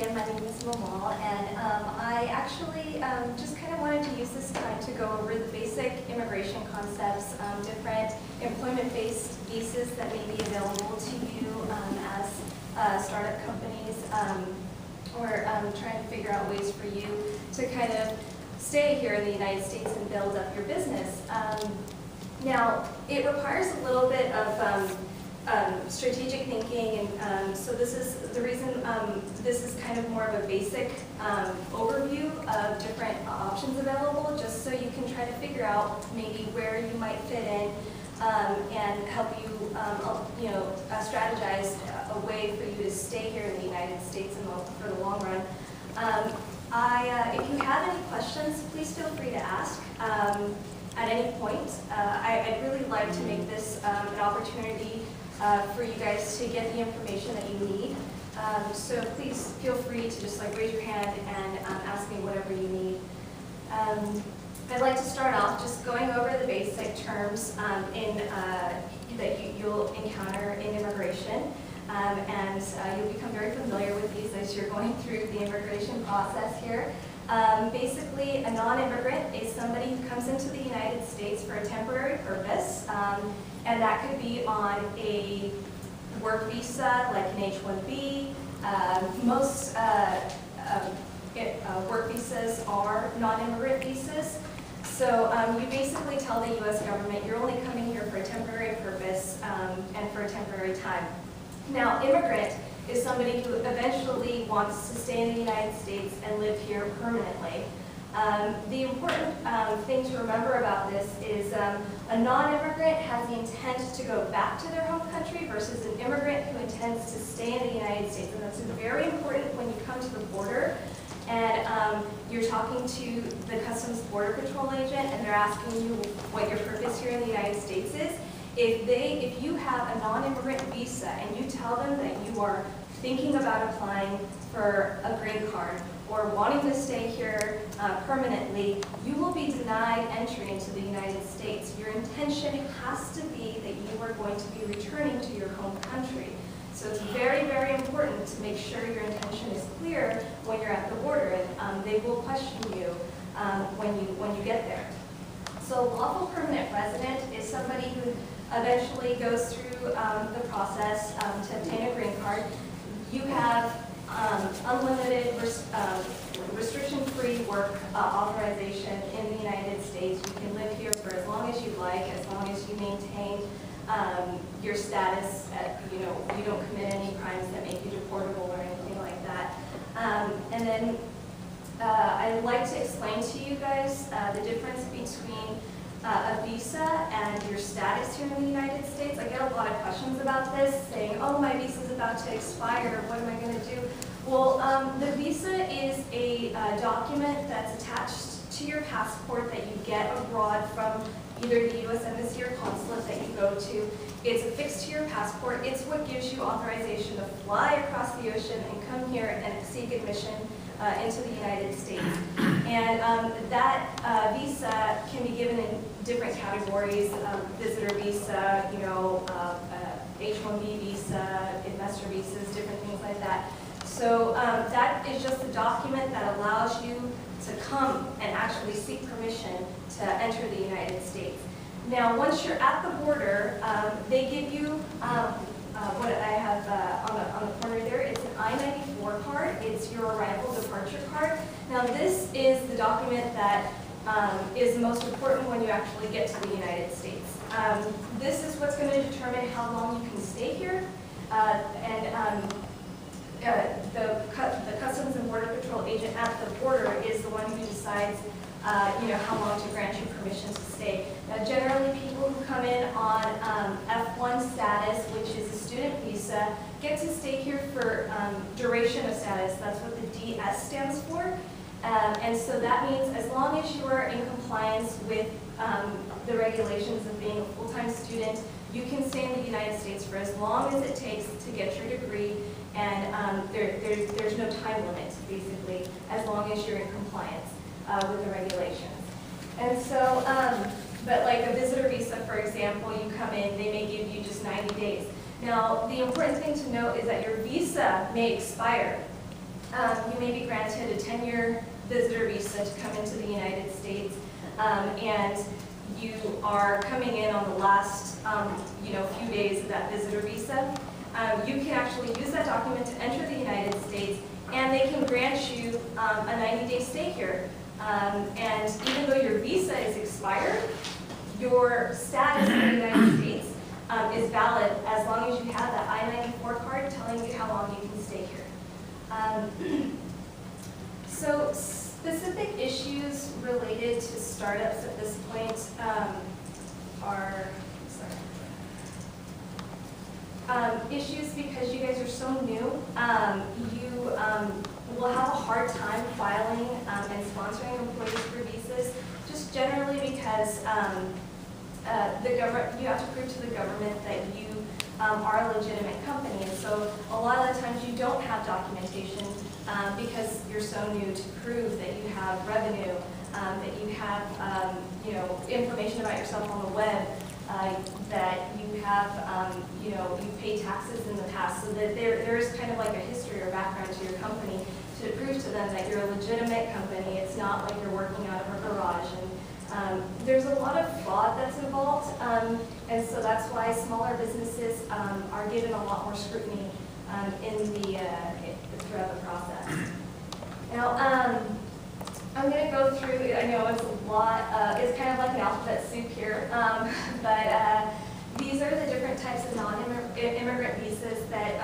again, my name is Mamal, and I actually just kind of wanted to use this time to go over the basic immigration concepts, different employment-based visas that may be available to you as startup companies, or trying to figure out ways for you to kind of stay here in the United States and build up your business. Now, it requires a little bit of strategic thinking, and so this is the reason this is kind of more of a basic overview of different options available, just so you can try to figure out maybe where you might fit in and help you, strategize a way for you to stay here in the United States for the long run. If you have any questions, please feel free to ask. At any point, I'd really like to make this an opportunity for you guys to get the information that you need. So please feel free to just raise your hand and ask me whatever you need. I'd like to start off just going over the basic terms that you'll encounter in immigration. And you'll become very familiar with these as you're going through the immigration process here. Basically, a non-immigrant is somebody who comes into the United States for a temporary purpose, and that could be on a work visa, like an H-1B. Most work visas are non-immigrant visas. So you basically tell the U.S. government you're only coming here for a temporary purpose and for a temporary time. Now, immigrant is somebody who eventually wants to stay in the United States and live here permanently. The important thing to remember about this is a non-immigrant has the intent to go back to their home country versus an immigrant who intends to stay in the United States. And that's very important when you come to the border and you're talking to the Customs Border Patrol agent and they're asking you what your purpose here in the United States is. If you have a non-immigrant visa and you tell them that you are thinking about applying for a green card or wanting to stay here permanently, you will be denied entry into the United States. Your intention has to be that you are going to be returning to your home country. So it's very, very important to make sure your intention is clear when you're at the border, and they will question you when you get there. So lawful permanent resident is somebody who eventually goes through the process to obtain a green card. You have unlimited, restriction-free work authorization in the United States. You can live here for as long as you like, as long as you maintain your status. You don't commit any crimes that make you deportable or anything like that. And then I'd like to explain to you guys the difference between a visa and your status here in the United States. I get a lot of questions about this, saying, oh, my visa's about to expire, what am I going to do? Well, the visa is a document that's attached to your passport that you get abroad from either the U.S. Embassy or consulate that you go to. It's affixed to your passport. It's what gives you authorization to fly across the ocean and come here and seek admission into the United States. And that visa can be given in different categories: visitor visa, H-1B visa, investor visas, different things like that. So that is just a document that allows you to come and actually seek permission to enter the United States. Now, once you're at the border, they give you what I have on the corner there. It's an I-94 card. It's your arrival departure card. Now, this is the document that is most important when you actually get to the United States. This is what's going to determine how long you can stay here, the Customs and Border Patrol agent at the border is the one who decides how long to grant you permission to stay. Now, generally, people who come in on F1 status, which is a student visa, get to stay here for duration of status. That's what the DS stands for. And so that means as long as you are in compliance with the regulations of being a full-time student, you can stay in the United States for as long as it takes to get your degree, and there's no time limit, basically, as long as you're in compliance with the regulations. And so, but like a visitor visa, for example, you come in, they may give you just 90 days. Now, the important thing to note is that your visa may expire. you may be granted a 10-year visitor visa to come into the United States, and you are coming in on the last few days of that visitor visa. You can actually use that document to enter the United States, and they can grant you a 90-day stay here. And even though your visa is expired, your status in the United States is valid as long as you have that I-94 card telling you how long you can stay here. So specific issues related to startups at this point are, issues because you guys are so new. You will have a hard time filing and sponsoring employees for visas, just generally because you have to prove to the government that you are a legitimate company. And so a lot of the times you don't have documentation because you're so new to prove that you have revenue, that you have information about yourself on the web, that you have, you've paid taxes in the past, so that there is kind of like a history or background to your company to prove to them that you're a legitimate company. It's not like you're working out of a garage. And there's a lot of fraud that's involved, and so that's why smaller businesses are given a lot more scrutiny throughout the process. Now, I'm going to go through, I know it's a lot, it's kind of like an alphabet soup here, but these are the different types of non-immigrant visas that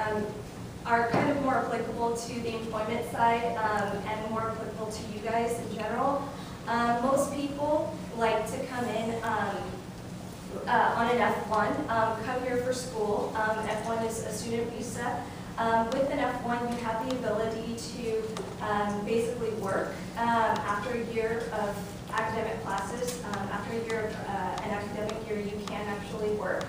are kind of more applicable to the employment side and more applicable to you guys in general. Most people like to come in on an F1, come here for school. F1 is a student visa. With an F1, you have the ability to basically work after a year of academic classes. After a year of an academic year, you can actually work.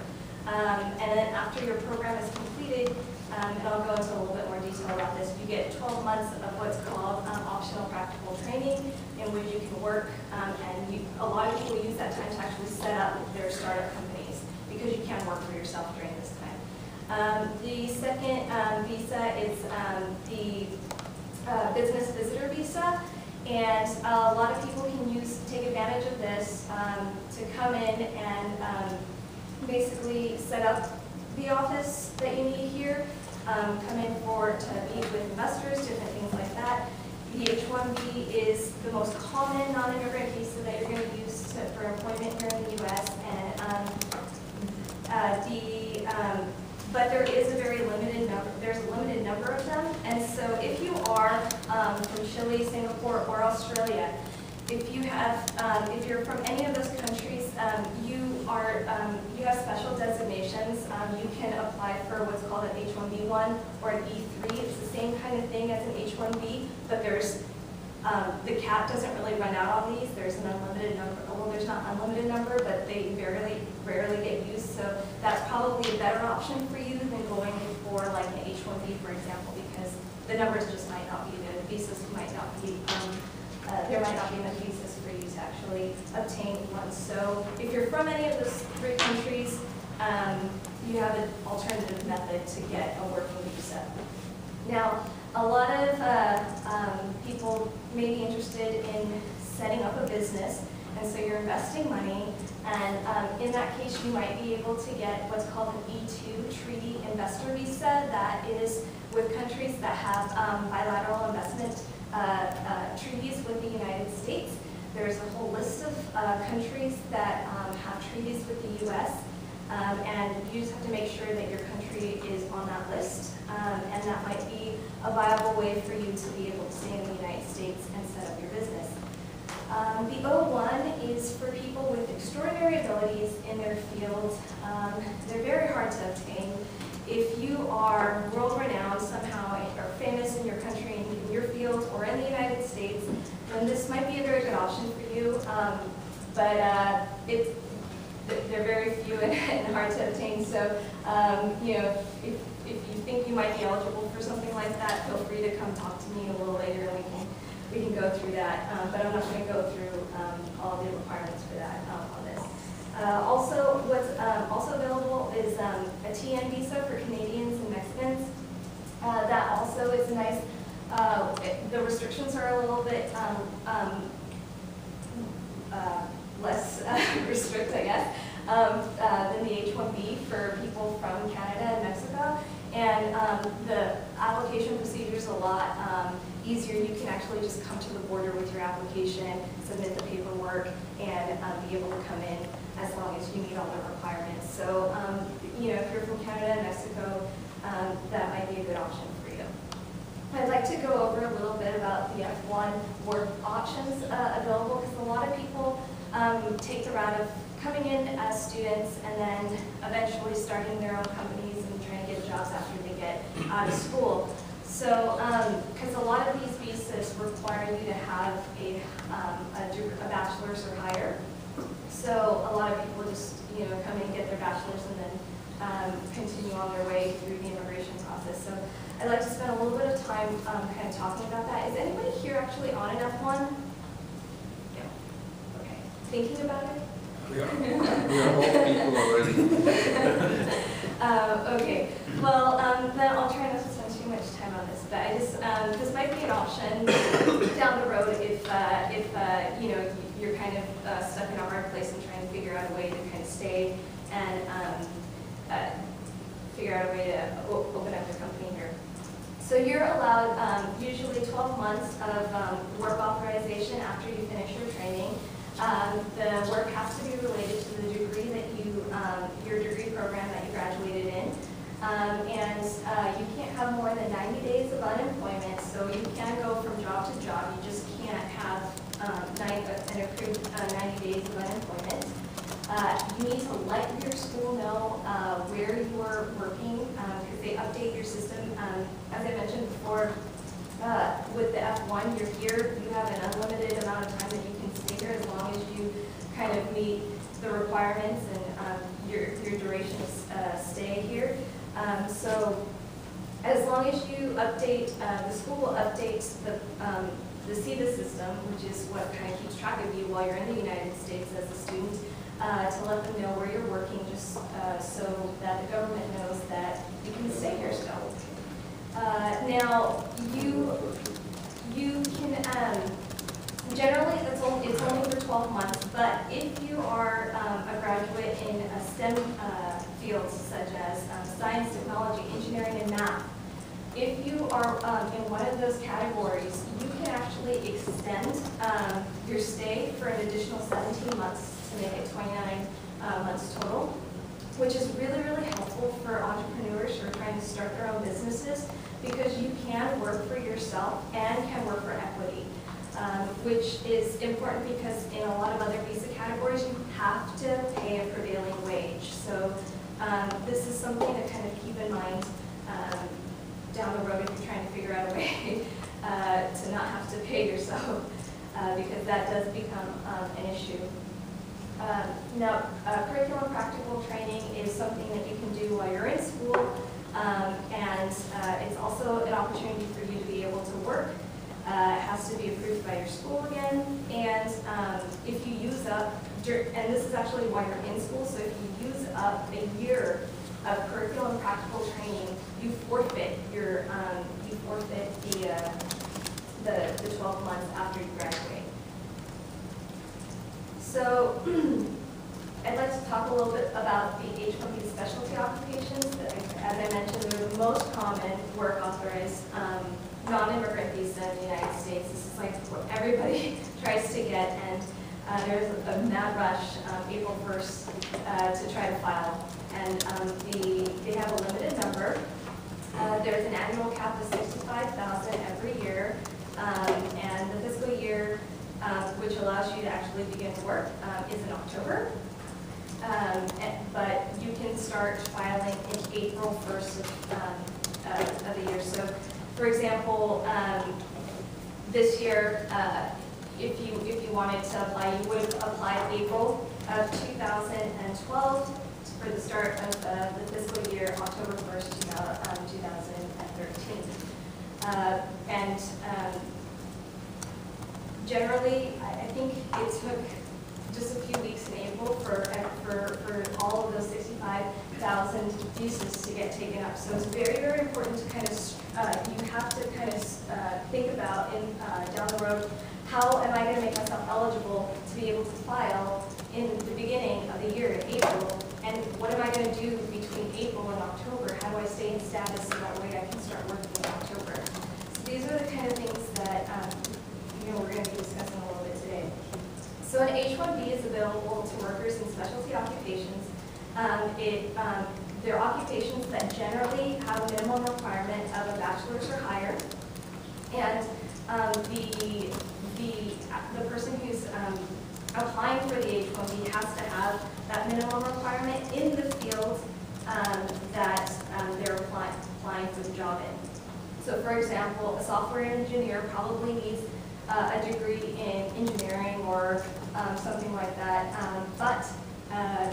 And then after your program is completed, and I'll go into a little bit more detail about this, you get 12 months of what's called optional practical training, in which you can work, and a lot of people use that time to actually set up their startup companies, because you can work for yourself during this time. The second visa is the business visitor visa, and a lot of people can take advantage of this to come in and basically set up the office that you need here, come in to meet with investors, different things like that. The H-1B is the most common non-immigrant visa that you're going to use for employment here in the U.S. But there is a very limited number. There's a limited number of them, and so if you are from Chile, Singapore, or Australia, if you're from any of those countries, you have special designations. You can apply for what's called an H-1B1 or an E3. It's the same kind of thing as an H-1B, but the cap doesn't really run out on these. There's an unlimited number. Well, there's not unlimited number, but they rarely get used. So that's probably a better option for you than going for like an H-1B, for example, because the numbers just might not be there. The visas might not be. There might not be enough visas for you to actually obtain one. So if you're from any of those three countries, you have an alternative method to get a working visa. Now, a lot of people may be interested in setting up a business, and so you're investing money, and in that case, you might be able to get what's called an E2 treaty investor visa. That is with countries that have bilateral investment treaties with the United States. There's a whole list of countries that have treaties with the U.S., and you just have to make sure that your country is on that list, and that might be a viable way for you to be able to stay in the United States and set up your business. The O1 is for people with extraordinary abilities in their field. They're very hard to obtain. If you are world-renowned somehow or famous in your country, in your field, or in the United States, then this might be a very good option for you, but they're very few and hard to obtain. So, if you think you might be eligible for something like that, feel free to come talk to me a little later, and we can go through that. But I'm not going to go through all the requirements for that on this. Also, what's also available is a TN visa for Canadians and Mexicans. That also is a nice the restrictions are a little bit less restrict, I guess, than the H-1B for people from Canada and Mexico. And the application procedure is a lot easier. You can actually just come to the border with your application, submit the paperwork, and be able to come in as long as you meet all the requirements. So, you know, if you're from Canada and Mexico, that might be a good option for you. I'd like to go over a little bit about the F1 work options available, because a lot of people take the route of coming in as students and then eventually starting their own companies and trying to get jobs after they get out of school. So, because a lot of these visas require you to have a bachelor's or higher. So a lot of people just, you know, come in and get their bachelor's and then continue on their way through the immigration process. So I'd like to spend a little bit of time kind of talking about that. Is anybody here actually on an F1? Yeah. Okay. Thinking about it? We are old people already. Okay. Well, then I'll try not to spend too much time on this. But I just this might be an option down the road if you know, you're kind of stuck in a hard place and trying to figure out a way to kind of stay and figure out a way to open up your company here. So you're allowed usually 12 months of work authorization after you finish your training. The work has to be related to the degree that you, your degree program that you graduated in. And you can't have more than 90 days of unemployment, so you can go from job to job. You just can't have an approved 90 days of unemployment. You need to let your school know where you are working, because they update your system. As I mentioned before, with the F1, you're here, you have an unlimited amount of time that you can stay here as long as you kind of meet the requirements and your duration of stay here. So as long as you update, the school will update the CETA system, which is what kind of keeps track of you while you're in the United States as a student, to let them know where you're working, just so that the government knows that you can stay here still. Now, you can, generally it's only for 12 months, but if you are a graduate in a STEM fields such as science, technology, engineering, and math, if you are in one of those categories, you can actually extend your stay for an additional 17 months to make it 29 months total, which is really, really helpful for entrepreneurs who are trying to start their own businesses, because you can work for yourself and can work for equity, which is important because in a lot of other visa categories, you have to pay a prevailing wage. So this is something to kind of keep in mind down the road if you're trying to figure out a way to not have to pay yourself, because that does become an issue. Now, curriculum practical training is something that you can do while you're in school, and it's also an opportunity for you to be able to work. It has to be approved by your school again, and if you use up, and this is actually while you're in school, so if you use up a year of curriculum practical training, you forfeit your the 12 months after you graduate. So I'd like to talk a little bit about the H-1B specialty applications. As I mentioned, they're the most common work authorized non-immigrant visa in the United States. This is like what everybody tries to get, and there's a mad rush April 1st to try to file. And they have a limited number. There's an annual cap of $65,000 every year, and the fiscal year, which allows you to actually begin to work, is in October. But you can start filing in April 1st of the year. So, for example, this year, if you wanted to apply, you would have applied April of 2012 for the start of the fiscal year, October 1st, 2013. And generally, I think it took just a few weeks in April for all of those 65,000 visas to get taken up. So it's very, very important to kind of, you have to kind of think about in the road, how am I going to make myself eligible to be able to file in the beginning of the year in April? And what am I going to do between April and October? How do I stay in status so that way I can start working in October? So these are the kind of things that we're going to be discussing a little bit today. So an H-1B is available to workers in specialty occupations. They're occupations that generally have a minimum requirement of a bachelor's or higher, and the person who's applying for the H-1B has to have that minimum requirement in the field that they're applying for the job in. So for example, a software engineer probably needs a degree in engineering or something like that,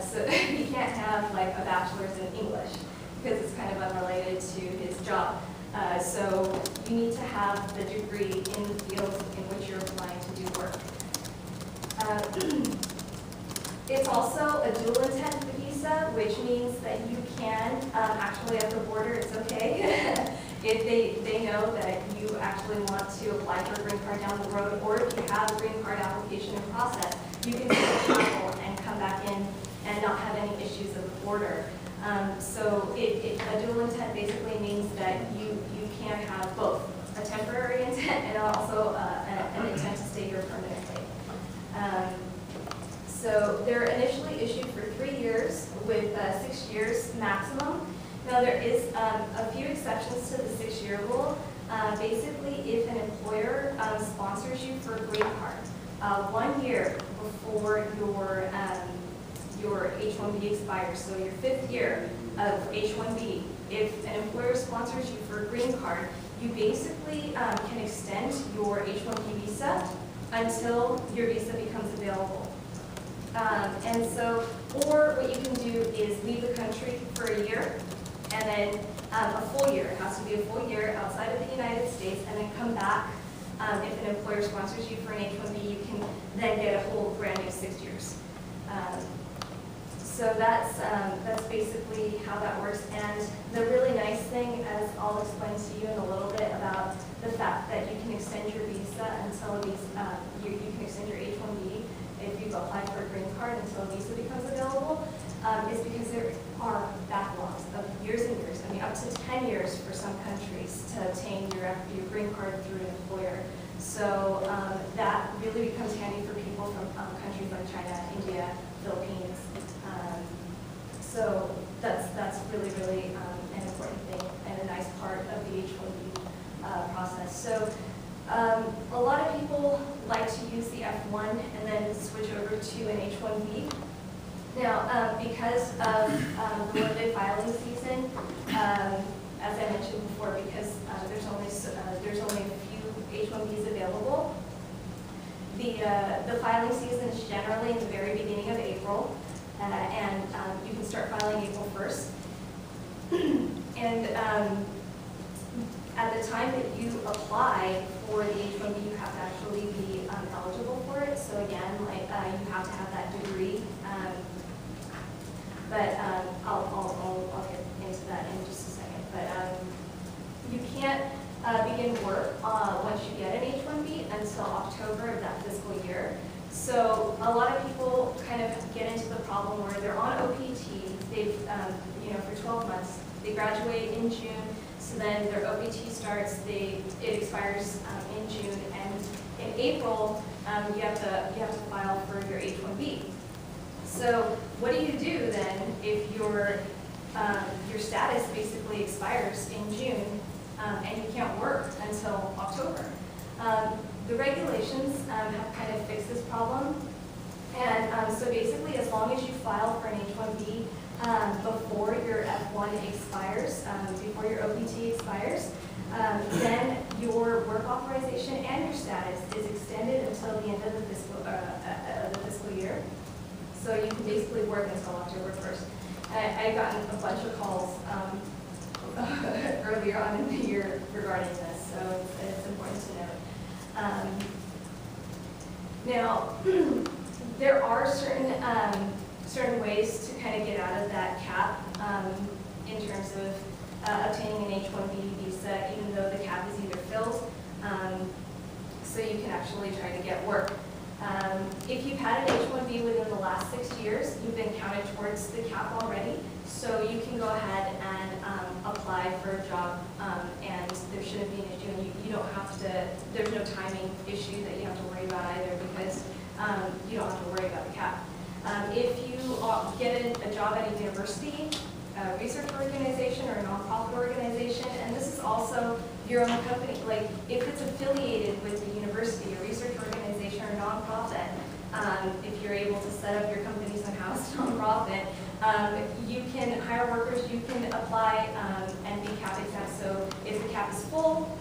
so he can't have like a bachelor's in English because it's kind of unrelated to his job. So you need to have the degree in the field in which you're applying to do work. It's also a dual intent visa, which means that you can, actually at the border, it's okay. If they know that you actually want to apply for a green card down the road, or if you have a green card application in process, you can still travel and come back in and not have any issues at the border. So a dual intent basically means that you can have both a temporary intent and also an intent to stay here permanently. So they're initially issued for 3 years with 6 years maximum. Now there is a few exceptions to the 6-year rule. Basically, if an employer sponsors you for a green card 1 year before your H-1B expires, so your 5th year of H-1B, if an employer sponsors you for a green card, you basically can extend your H-1B visa until your visa becomes available. And so, or what you can do is leave the country for a year, and then a full year. It has to be a full year outside of the United States, and then come back. If an employer sponsors you for an H-1B, you can then get a whole brand new 6 years. So that's basically how that works. And the really nice thing, as I'll explain to you in a little bit, about the fact that you can extend your visa until you can extend your H-1B if you've applied for a green card until a visa becomes available, is because there are backlogs of years and years. I mean, up to 10 years for some countries to obtain your green card through an employer. So that really becomes handy for people from countries like China, India, Philippines. So that's really, really an important thing and a nice part of the H-1B process. So a lot of people like to use the F1 and then switch over to an H-1B. Now, because of the limited filing season, as I mentioned before, because there's only a few H-1Bs available, the filing season is generally in the very beginning of April, and you can start filing April 1st. And at the time that you apply for the H-1B, you have to actually be eligible for it. So again, you have to have that degree. But I'll get into that in just a second. But you can't begin work once you get an H-1B until October of that fiscal year. So a lot of people kind of get into the problem where they're on OPT. They've for 12 months. They graduate in June. So then their OPT starts. It expires in June, and in April you have to file for your H-1B. So what do you do then if your status basically expires in June and you can't work until October? The regulations have kind of fixed this problem, and so basically, as long as you file for an H-1B before your F1 expires, before your OPT expires, then your work authorization and your status is extended until the end of the fiscal year. So you can basically work until October 1st. I gotten a bunch of calls earlier on in the year regarding this, so it's important to note. Now, there are certain ways to kind of get out of that cap in terms of obtaining an H-1B visa, even though the cap is either filled. So you can actually try to get work. If you've had an H-1B within the last 6 years, you've been counted towards the cap already, so you can go ahead and apply for a job, and there shouldn't be an issue, and you don't have to, there's no timing issue that you have to worry about either, because you don't have to worry about the cap. If you get a job at a university, a research organization, or a nonprofit organization, and this is also your own company, like if it's affiliated with the university, a research organization, or nonprofit, if you're able to set up your company's in-house nonprofit, you can hire workers, you can apply and be cap exempt. So if the cap is full,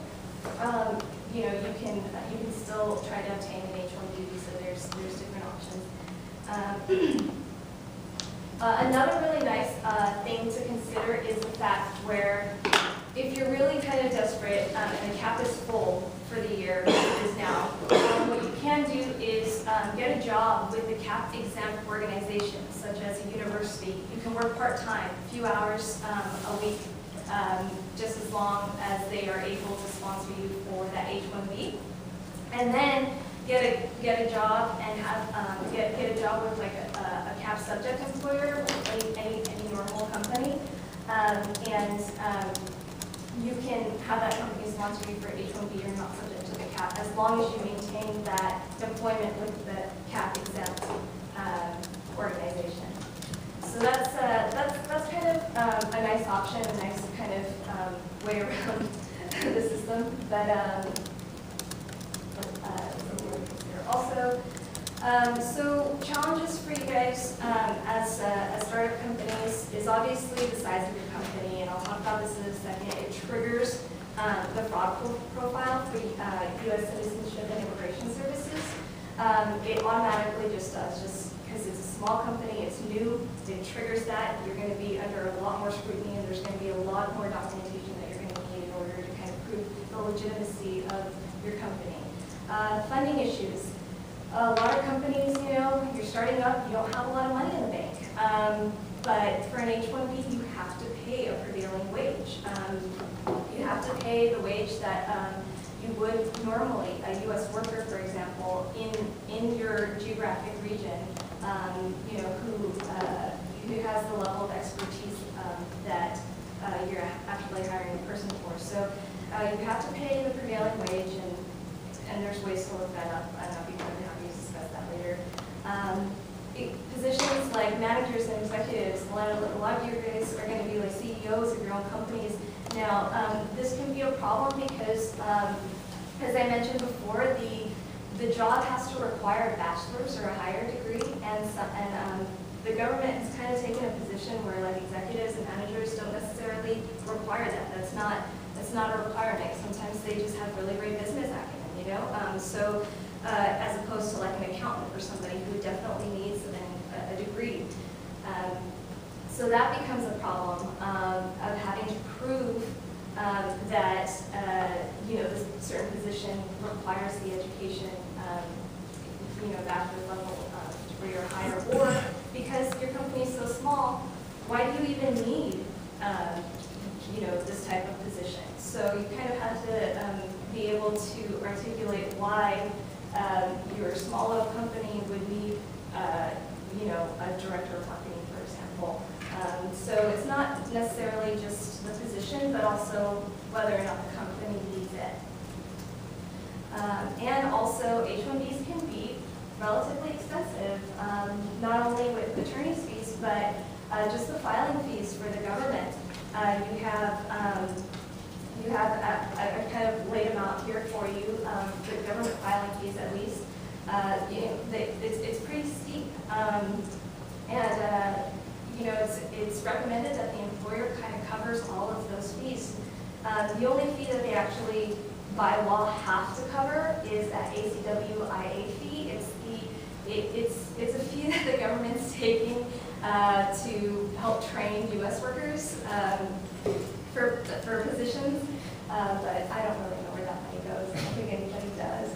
you know, you can still try to obtain an H-1B visa. There's different options. Another really nice thing to consider is the fact where if you're really kind of desperate and the cap is full for the year, as it is now, what you can do is get a job with a cap exempt organization, such as a university. You can work part-time, a few hours a week, just as long as they are able to sponsor you for that H-1B. And then get a job and have get a job with like a cap subject employer, or any normal company, and you can have that company sponsor you for H-1B. You're not subject to the cap as long as you maintain that employment with the cap exempt organization. So that's kind of a nice option, a nice kind of way around the system. But also, so challenges for you guys as startup companies is obviously the size of your company, and I'll talk about this in a second. It triggers the fraud profile for U.S. Citizenship and Immigration Services. It automatically just does, just because it's a small company, it's new, it triggers that. You're going to be under a lot more scrutiny, and there's going to be a lot more documentation that you're going to need in order to kind of prove the legitimacy of your company. Funding issues. A lot of companies, you know, you're starting up, you don't have a lot of money in the bank. But for an H-1B, you have to pay a prevailing wage. You have to pay the wage that you would normally, a U.S. worker, for example, in your geographic region, you know, who has the level of expertise that you're actually hiring a person for. So you have to pay the prevailing wage, and there's ways to look that up. I'll be more than happy to discuss that later. Positions like managers and executives, a lot of you guys are going to be like CEOs of your own companies. Now, this can be a problem because, as I mentioned before, the job has to require a bachelor's or a higher degree, and the government has kind of taken a position where like executives and managers don't necessarily require that. That's not a requirement. Sometimes they just have really great business acumen, you know. As opposed to like an accountant or somebody who definitely needs a degree. So that becomes a problem of having to prove that you know, this certain position requires the education, you know, bachelor's level degree or higher, or because your company is so small, why do you even need you know, this type of position? So you kind of have to be able to articulate why your small little company would need, you know, a director of marketing, for example. So it's not necessarily just the position, but also whether or not the company needs it. And also, H-1Bs can be relatively expensive, not only with attorney's fees, but just the filing fees for the government. You have I kind of laid them out here for you, the government filing fees at least. You know, it's pretty steep, and you know, it's recommended that the employer kind of covers all of those fees. The only fee that they actually by law have to cover is that ACWIA fee. It's a fee that the government's taking to help train U.S. workers for positions, but I don't really know where that money goes. I don't think anybody does.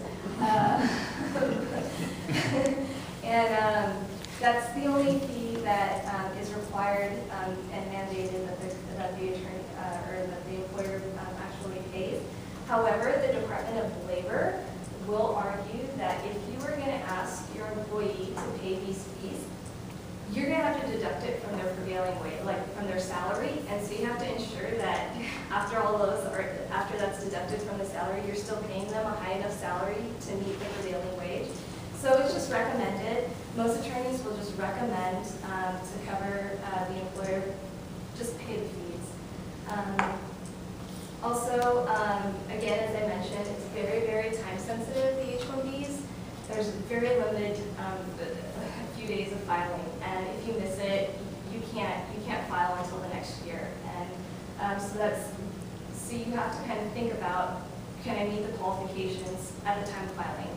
And that's the only fee that is required and mandated that the attorney or that the employer actually pays. However, the Department of Labor will argue that if you are going to ask your employee to pay these fees, you're going to have to deduct it from their prevailing wage, like from their salary, and so you have to ensure that after that's deducted from the salary, you're still paying them a high enough salary to meet the prevailing wage. So it's just recommended. Most attorneys will just recommend to cover the employer, just pay the fees. Also, again, as I mentioned, it's very, very time sensitive, the H-1Bs. There's very limited, a few days of filing, and if you miss it, you can't file until the next year. And so you have to kind of think about, can I meet the qualifications at the time of filing?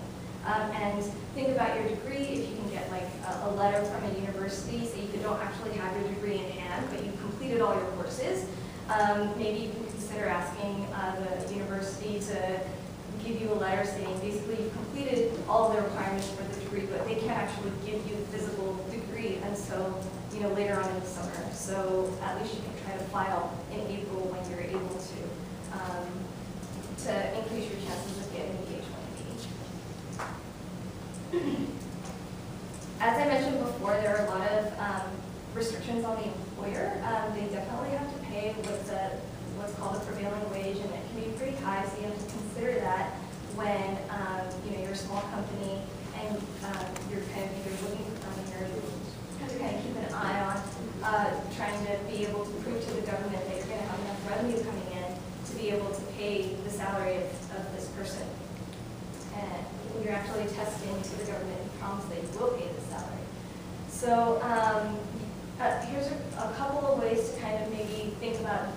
And think about your degree. If you can get like a letter from a university, so you don't actually have your degree in hand, but you've completed all your courses, maybe you can consider asking the university to give you a letter saying basically you've completed all of the requirements for the degree, but they can't actually give you the physical degree until later on in the summer. So at least you can try to file in April when you're able to increase your chances of getting the H-1B. As I mentioned before, there are a lot of restrictions on the employer. They definitely have to pay what's called the prevailing wage, and it can be pretty high, so you have to consider that when you're a small company and you're kind of either looking for funding or you have to kind of keep an eye on trying to be able to prove to the government that you're going to have enough revenue coming in to be able to pay the salary of this person. And you're actually testing to the government and promise that you will pay the salary. So here's a couple of ways to kind of maybe think about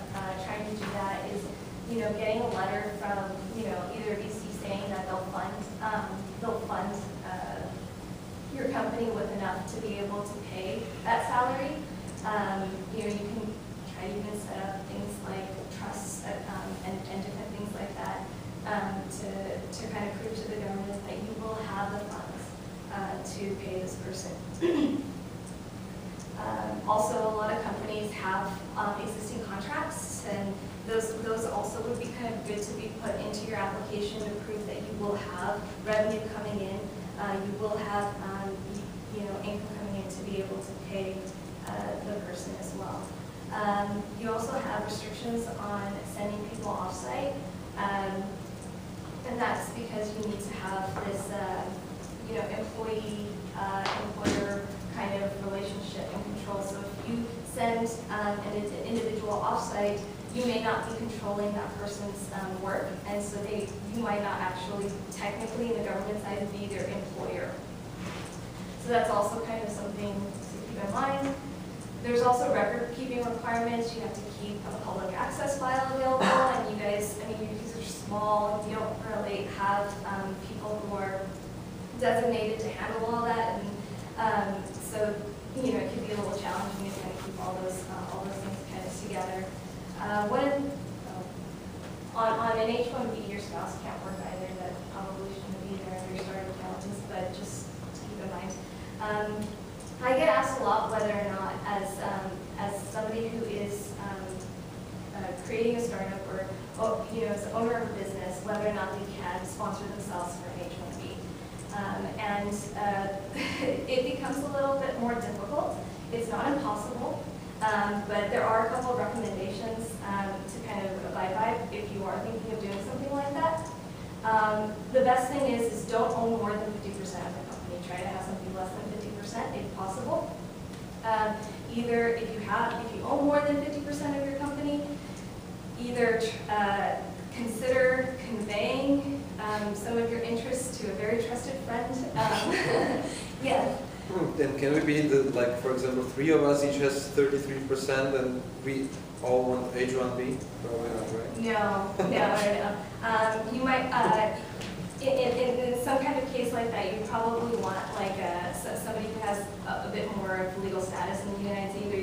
trying to do that is, getting a letter from, either VC saying that they'll fund your company with enough to be able to pay that salary. You can try to even set up things like trusts and different things like that to kind of prove to the government that you will have the funds to pay this person. Also, a lot of companies have existing contracts, and those also would be kind of good to be put into your application to prove that you will have revenue coming in, you will have income coming in to be able to pay the person as well. You also have restrictions on sending people off-site, and that's because you need to have this employee-employer kind of relationship and control. So if you send an individual off-site, you may not be controlling that person's work, and so you might not actually technically in the government side be their employer. So that's also kind of something to keep in mind. There's also record-keeping requirements. You have to keep a public access file available, and you guys, you are small, you don't really have people who are designated to handle all that, and so it can be a little challenging to kind of keep all those things kind of together. On an H-1B, your spouse can't work either. That probably shouldn't be there if you're starting accountants, but just keep in mind. I get asked a lot whether or not, as somebody who is creating a startup or as the owner of a business, whether or not they can sponsor themselves for an H-1B. It becomes a little bit more difficult. It's not impossible, but there are a couple of recommendations to kind of abide by if you are thinking of doing something like that. The best thing is don't own more than 50% of the company. Try to have something less than 50% if possible. Either if you own more than 50% of your company, either consider conveying some of your interests to a very trusted friend. Yeah. Then can we be for example, 3 of us each has 33% and we all want H-1B? Probably not, right? No. You might, in some kind of case like that, you probably want somebody who has a bit more of legal status in the United States. Either